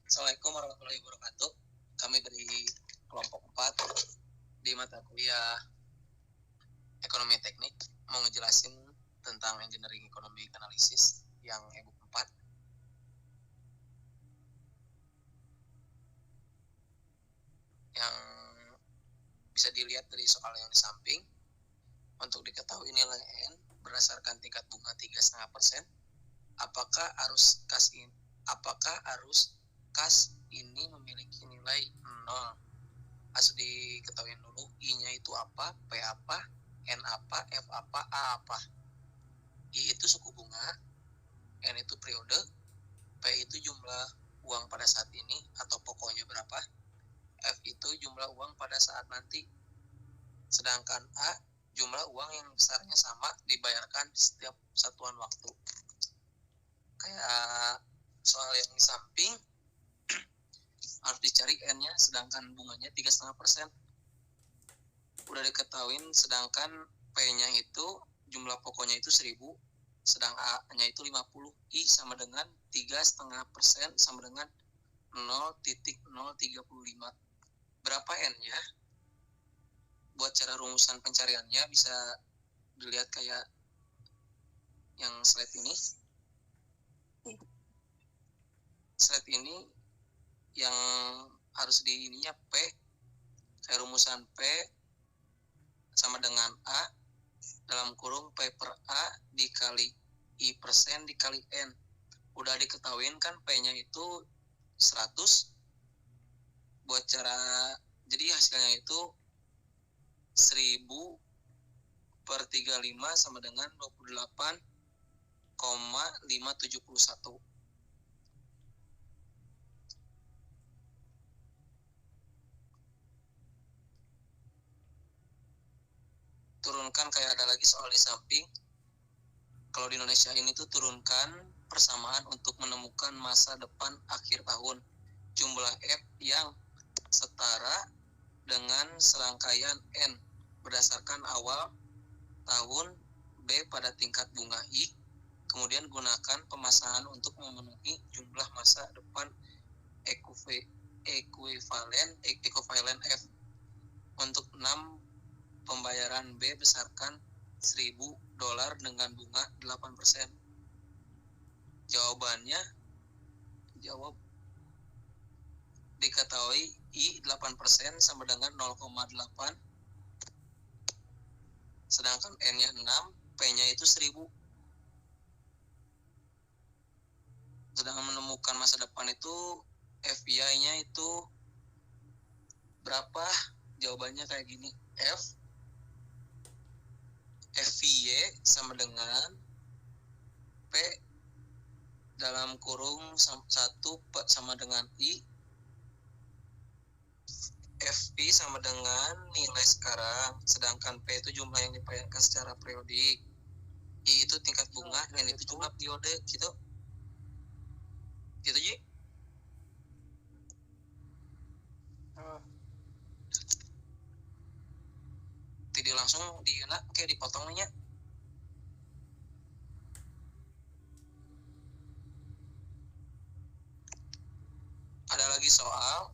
Assalamualaikum warahmatullahi wabarakatuh. Kami dari kelompok 4 di mata kuliah Ekonomi Teknik mau ngejelasin tentang Engineering Economic Analysis yang e-book 4. Yang bisa dilihat dari soal yang di samping. Untuk diketahui nilai N berdasarkan tingkat bunga 3,5%, apakah arus kas ini memiliki nilai 0? Harus diketahui dulu I-nya itu apa, P apa, N apa, F apa, A apa. I itu suku bunga, N itu periode, P itu jumlah uang pada saat ini atau pokoknya berapa, F itu jumlah uang pada saat nanti, sedangkan A jumlah uang yang besarnya sama dibayarkan setiap satuan waktu. Kayak soal yang di samping, harus dicari N-nya, sedangkan bunganya 3,5%. Udah diketahuin, sedangkan P-nya itu jumlah pokoknya itu 1000, sedang A-nya itu 50. I sama dengan 3,5% sama dengan 0,035. Berapa N-nya? Buat cara rumusan pencariannya bisa dilihat kayak yang slide ini. Slide ini yang harus di ininya P, kayak rumusan P sama dengan A dalam kurung P per A dikali I persen dikali N. Udah diketahuin kan P-nya itu 100. Buat cara, jadi hasilnya itu 1000 per 35 sama dengan 28,571. Turunkan, kayak ada lagi soal di samping. Kalau di Indonesia ini tuh turunkan persamaan untuk menemukan masa depan akhir tahun. Jumlah F yang setara dengan serangkaian N berdasarkan awal tahun, B pada tingkat bunga I, kemudian gunakan pemasangan untuk memenuhi jumlah masa depan ekuivalen F. Untuk 6 pembayaran B besarkan $1000 dengan bunga 8%. Jawabannya, diketahui I 8% sama dengan 0,8, sedangkan N-nya 6, P-nya itu 1000. Sedangkan menemukan masa depan itu FY-nya itu berapa? Jawabannya kayak gini. FY sama dengan P dalam kurung 1 sama dengan I. FP sama dengan nilai sekarang, sedangkan P itu jumlah yang dibayarkan secara periodik. I itu tingkat bunga, N itu jumlah periode, gitu. Gitu, Ji? Tidak langsung kayak dipotongnya. Ada lagi soal,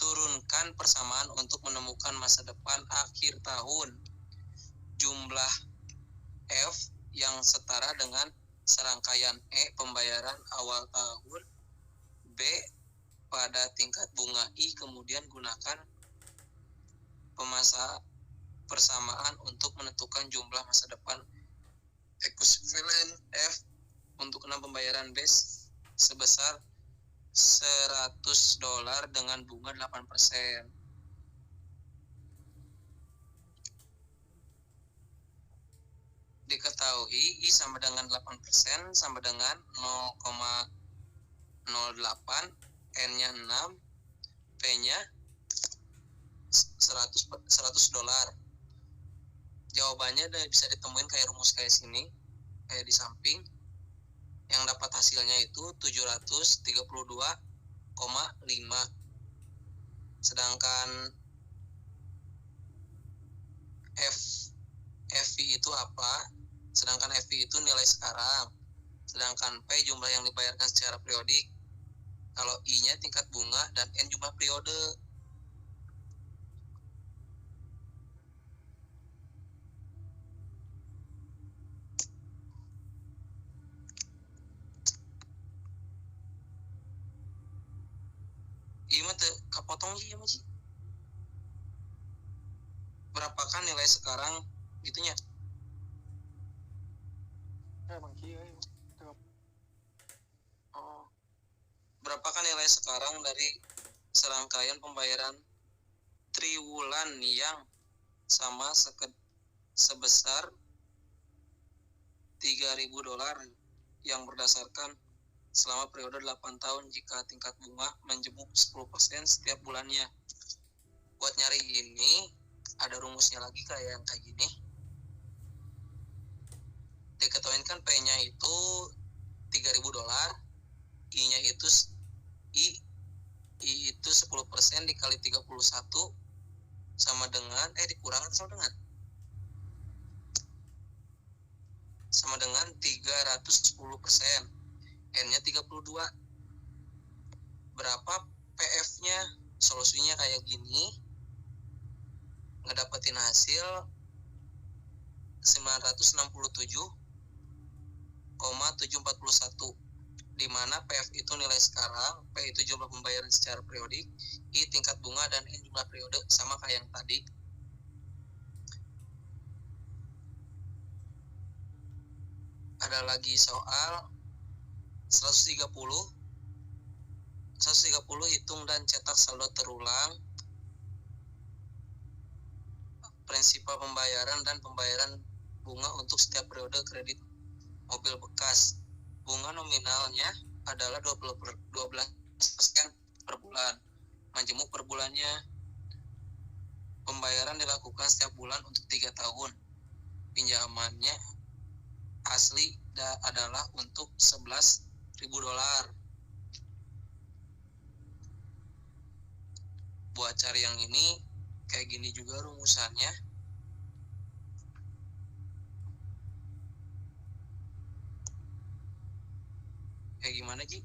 turunkan persamaan untuk menemukan masa depan akhir tahun. Jumlah F yang setara dengan serangkaian E pembayaran awal tahun, B pada tingkat bunga I, kemudian gunakan persamaan untuk menentukan jumlah masa depan ekuivalen F untuk 6 pembayaran B sebesar $100 dengan bunga 8%. Diketahui I sama dengan 8% sama dengan 0,08, N-nya 6, P-nya $100. Jawabannya bisa ditemuin kayak rumus kayak sini, kayak di samping. Yang dapat hasilnya itu 732,5. Sedangkan FV itu apa? Sedangkan FV itu nilai sekarang. Sedangkan P jumlah yang dibayarkan secara periodik. Kalau I-nya tingkat bunga dan N jumlah periode. Iya mah kepotong sih ya masih. Berapakah nilai sekarang gitunya? Emang iya. Oh. Berapakah nilai sekarang dari serangkaian pembayaran triwulan yang sama sebesar $3.000 yang berdasarkan selama periode 8 tahun jika tingkat bunga menjemuk 10% setiap bulannya. Buat nyari ini ada rumusnya lagi kayak yang kayak gini. Diketahui kan P-nya itu $3.000, I-nya itu I itu 10% dikali 31 sama dengan dikurangkan sama dengan 310%. N-nya 32. Berapa PF-nya? Solusinya kayak gini. Ngedapetin hasil 967,741, di mana PF itu nilai sekarang, P itu jumlah pembayaran secara periodik, I tingkat bunga, dan N jumlah periode, sama kayak yang tadi. Ada lagi soal 130 hitung dan cetak saldo terulang prinsipal pembayaran dan pembayaran bunga untuk setiap periode kredit mobil bekas. Bunga nominalnya adalah 12% per bulan. Menjemuk per bulannya. Pembayaran dilakukan setiap bulan untuk 3 tahun. Pinjamannya asli adalah untuk $11.000. Buat cari yang ini kayak gini juga rumusannya. Kayak gimana, Ji?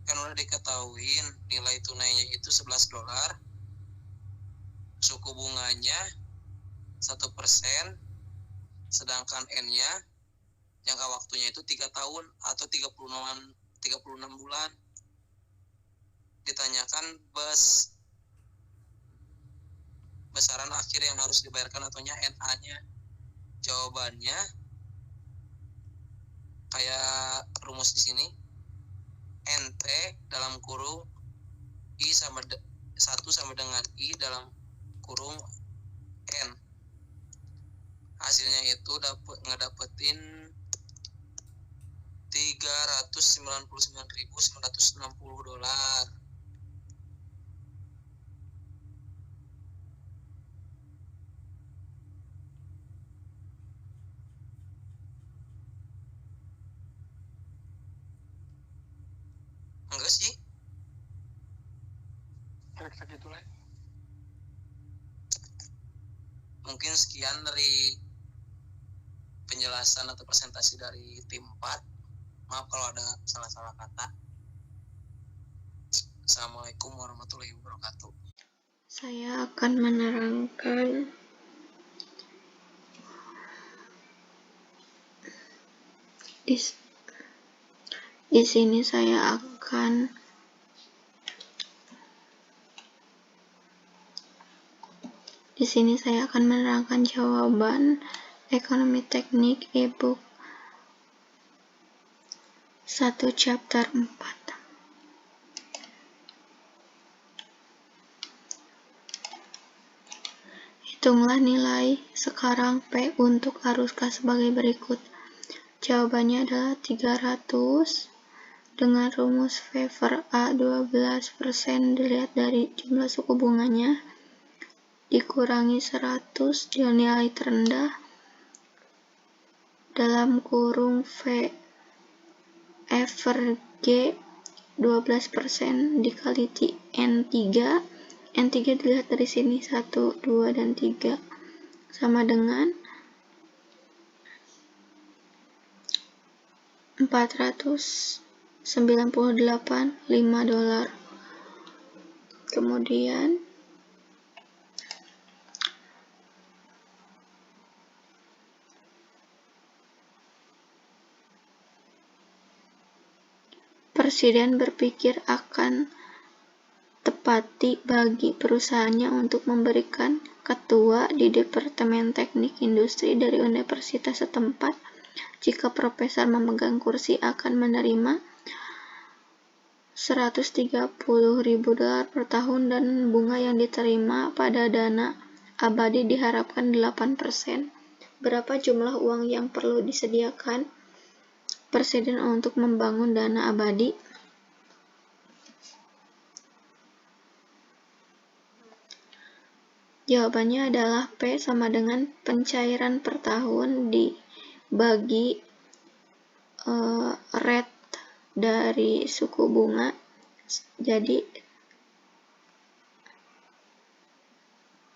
Kan udah diketahuin nilai tunainya itu $11, suku bunganya 1%, sedangkan N-nya jangka waktunya itu 3 tahun atau 36 bulan. Ditanyakan besaran akhir yang harus dibayarkan atau NA-nya. Jawabannya kayak rumus di sini. NT dalam kurung I sama 1 sama dengan I dalam kurung N. Hasilnya itu ngedapetin $399.960. Enggak sih? Segitu lah. Mungkin sekian dari penjelasan atau presentasi dari tim 4. Maaf kalau ada salah-salah kata. Assalamualaikum warahmatullahi wabarakatuh. Saya akan menerangkan di sini saya akan menerangkan jawaban ekonomi teknik e-book 1 chapter 4. Hitunglah nilai sekarang P untuk arus kas sebagai berikut. Jawabannya adalah 300 dengan rumus favor A 12% dilihat dari jumlah suku bunganya dikurangi 100 dengan nilai terendah dalam kurung V favor G 12% dikali N3 dilihat dari sini 1, 2, dan 3 sama dengan $498.5. Kemudian Presiden berpikir akan tepati bagi perusahaannya untuk memberikan ketua di Departemen Teknik Industri dari universitas setempat. Jika profesor memegang kursi akan menerima $130.000 per tahun dan bunga yang diterima pada dana abadi diharapkan 8%. Berapa jumlah uang yang perlu disediakan Presiden untuk membangun dana abadi? Jawabannya adalah P sama dengan pencairan per tahun dibagi rate dari suku bunga. Jadi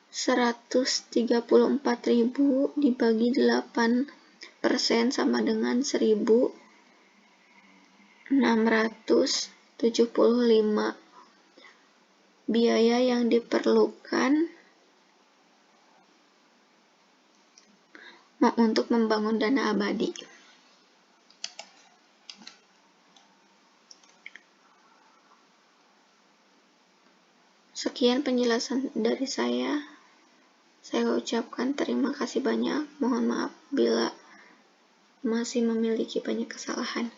134.000 dibagi 8% sama dengan 1.675. Biaya yang diperlukan untuk membangun dana abadi. Sekian penjelasan dari saya. Saya ucapkan terima kasih banyak. Mohon maaf bila masih memiliki banyak kesalahan.